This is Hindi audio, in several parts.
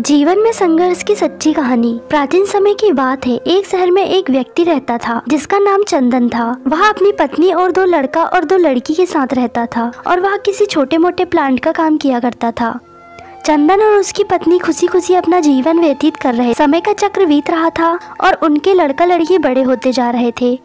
जीवन में संघर्ष की सच्ची कहानी। प्राचीन समय की बात है। एक शहर में एक व्यक्ति रहता था जिसका नाम चंदन था। वह अपनी पत्नी और 2 लड़का और 2 लड़की के साथ रहता था और वह किसी छोटे मोटे प्लांट का काम किया करता था। चंदन और उसकी पत्नी खुशी खुशी अपना जीवन व्यतीत कर रहे। समय का चक्र बीत रहा था और उनके लड़का लड़की बड़े होते जा रहे थे।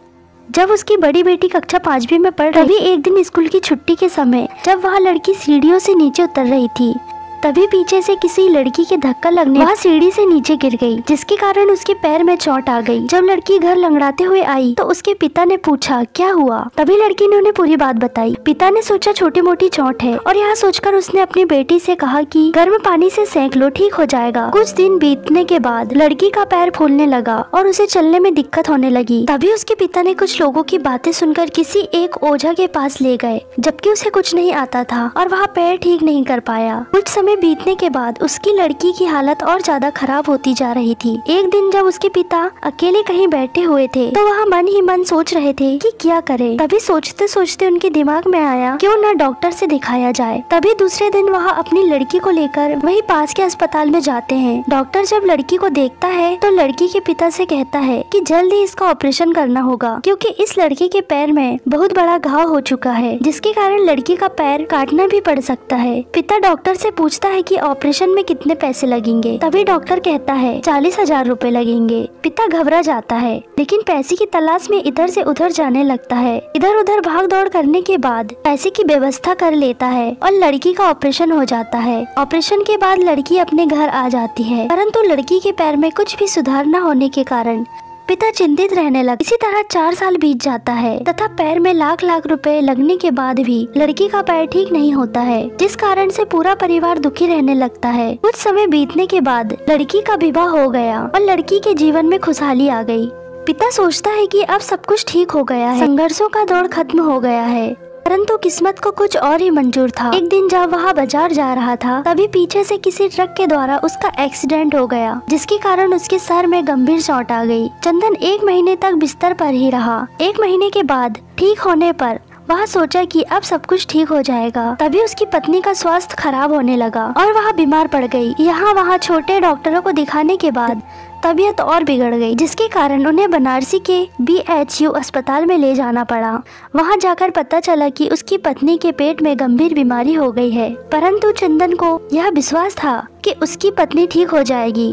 जब उसकी बड़ी बेटी कक्षा 5वीं में पढ़ रही, एक दिन स्कूल की छुट्टी के समय जब वह लड़की सीढ़ियों से नीचे उतर रही थी, तभी पीछे से किसी लड़की के धक्का लगने वह सीढ़ी से नीचे गिर गई, जिसके कारण उसके पैर में चोट आ गई। जब लड़की घर लंगड़ाते हुए आई तो उसके पिता ने पूछा क्या हुआ। तभी लड़की ने उन्हें पूरी बात बताई। पिता ने सोचा छोटी मोटी चोट है और यह सोचकर उसने अपनी बेटी से कहा कि गर्म पानी से सेंक लो, ठीक हो जाएगा। कुछ दिन बीतने के बाद लड़की का पैर फूलने लगा और उसे चलने में दिक्कत होने लगी। तभी उसके पिता ने कुछ लोगों की बातें सुनकर किसी एक ओझा के पास ले गए, जबकि उसे कुछ नहीं आता था और वह पैर ठीक नहीं कर पाया। कुछ समय बीतने के बाद उसकी लड़की की हालत और ज्यादा खराब होती जा रही थी। एक दिन जब उसके पिता अकेले कहीं बैठे हुए थे तो वह मन ही मन सोच रहे थे कि क्या करें। तभी सोचते सोचते उनके दिमाग में आया क्यों न डॉक्टर से दिखाया जाए। तभी दूसरे दिन वह अपनी लड़की को लेकर वही पास के अस्पताल में जाते हैं। डॉक्टर जब लड़की को देखता है तो लड़की के पिता से कहता है कि जल्द ही इसका ऑपरेशन करना होगा, क्योंकि इस लड़की के पैर में बहुत बड़ा घाव हो चुका है, जिसके कारण लड़की का पैर काटना भी पड़ सकता है। पिता डॉक्टर से पूछता है कि ऑपरेशन में कितने पैसे लगेंगे। तभी डॉक्टर कहता है 40,000 रुपए लगेंगे। पिता घबरा जाता है, लेकिन पैसे की तलाश में इधर से उधर जाने लगता है। इधर उधर भाग दौड़ करने के बाद पैसे की व्यवस्था कर लेता है और लड़की का ऑपरेशन हो जाता है। ऑपरेशन के बाद लड़की अपने घर आ जाती है, परंतु लड़की के पैर में कुछ भी सुधार न होने के कारण पिता चिंतित रहने लगे। इसी तरह 4 साल बीत जाता है तथा पैर में लाख लाख रुपए लगने के बाद भी लड़की का पैर ठीक नहीं होता है, जिस कारण से पूरा परिवार दुखी रहने लगता है। कुछ समय बीतने के बाद लड़की का विवाह हो गया और लड़की के जीवन में खुशहाली आ गई। पिता सोचता है कि अब सब कुछ ठीक हो गया है, संघर्षों का दौर खत्म हो गया है, परंतु किस्मत को कुछ और ही मंजूर था। एक दिन जब वह बाजार जा रहा था तभी पीछे से किसी ट्रक के द्वारा उसका एक्सीडेंट हो गया, जिसके कारण उसके सर में गंभीर चोट आ गई। चंदन 1 महीने तक बिस्तर पर ही रहा। 1 महीने के बाद ठीक होने पर वह सोचा कि अब सब कुछ ठीक हो जाएगा। तभी उसकी पत्नी का स्वास्थ्य खराब होने लगा और वह बीमार पड़ गई। यहाँ वहाँ छोटे डॉक्टरों को दिखाने के बाद तबीयत और बिगड़ गई, जिसके कारण उन्हें बनारसी के BHU अस्पताल में ले जाना पड़ा। वहां जाकर पता चला कि उसकी पत्नी के पेट में गंभीर बीमारी हो गई है, परंतु चंदन को यह विश्वास था कि उसकी पत्नी ठीक हो जाएगी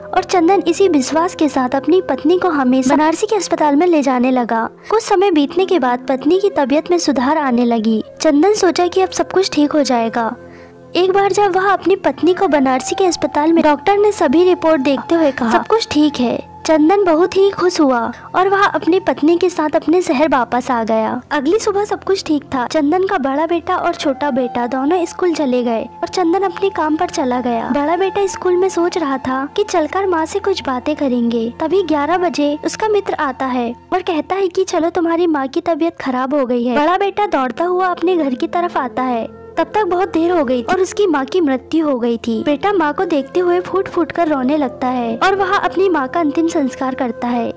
और चंदन इसी विश्वास के साथ अपनी पत्नी को हमेशा बनारसी के अस्पताल में ले जाने लगा। कुछ समय बीतने के बाद पत्नी की तबीयत में सुधार आने लगी। चंदन सोचा कि अब सब कुछ ठीक हो जाएगा। एक बार जब वह अपनी पत्नी को बनारसी के अस्पताल में डॉक्टर ने सभी रिपोर्ट देखते हुए कहा सब कुछ ठीक है, चंदन बहुत ही खुश हुआ और वह अपनी पत्नी के साथ अपने शहर वापस आ गया। अगली सुबह सब कुछ ठीक था। चंदन का बड़ा बेटा और छोटा बेटा दोनों स्कूल चले गए और चंदन अपने काम पर चला गया। बड़ा बेटा स्कूल में सोच रहा था कि चलकर माँ से कुछ बातें करेंगे। तभी 11 बजे उसका मित्र आता है और कहता है कि चलो तुम्हारी माँ की तबीयत खराब हो गई है। बड़ा बेटा दौड़ता हुआ अपने घर की तरफ आता है। तब तक बहुत देर हो गई और उसकी माँ की मृत्यु हो गई थी। बेटा माँ को देखते हुए फूट फूट कर रोने लगता है और वह अपनी माँ का अंतिम संस्कार करता है।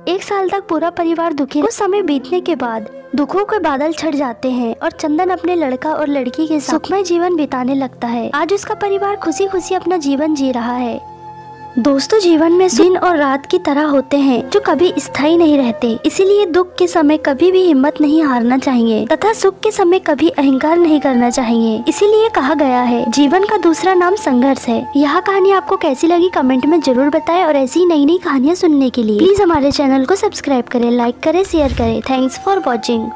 1 साल तक पूरा परिवार दुखी। कुछ समय बीतने के बाद दुखों के बादल छट जाते हैं और चंदन अपने लड़का और लड़की के साथ सुखमय जीवन बिताने लगता है। आज उसका परिवार खुशी खुशी अपना जीवन जी रहा है। दोस्तों, जीवन में दिन और रात की तरह होते हैं जो कभी स्थायी नहीं रहते, इसीलिए दुख के समय कभी भी हिम्मत नहीं हारना चाहिए तथा सुख के समय कभी अहंकार नहीं करना चाहिए। इसीलिए कहा गया है जीवन का दूसरा नाम संघर्ष है। यह कहानी आपको कैसी लगी कमेंट में जरूर बताएं और ऐसी नई नई कहानियाँ सुनने के लिए प्लीज हमारे चैनल को सब्सक्राइब करें, लाइक करें, शेयर करें। Thanks for watching.